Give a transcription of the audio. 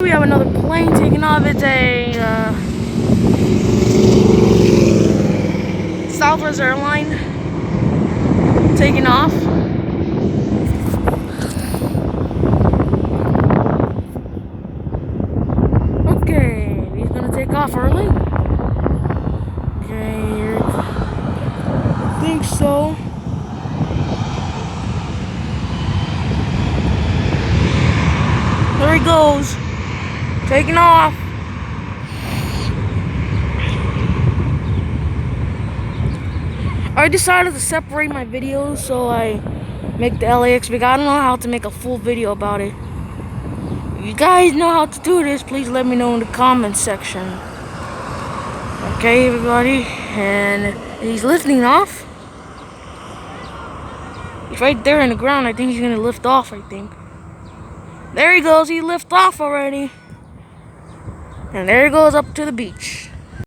we have another plane taking off. It's a Southwest airline taking off. Okay, he's gonna take off early. Okay, I think so. There he goes, taking off. I decided to separate my videos so I make the LAX because I don't know how to make a full video about it. If you guys know how to do this, please let me know in the comments section. Okay, everybody, and he's lifting off. He's right there in the ground. I think he's gonna lift off, I think. There he goes, he lifted off already. And there he goes up to the beach.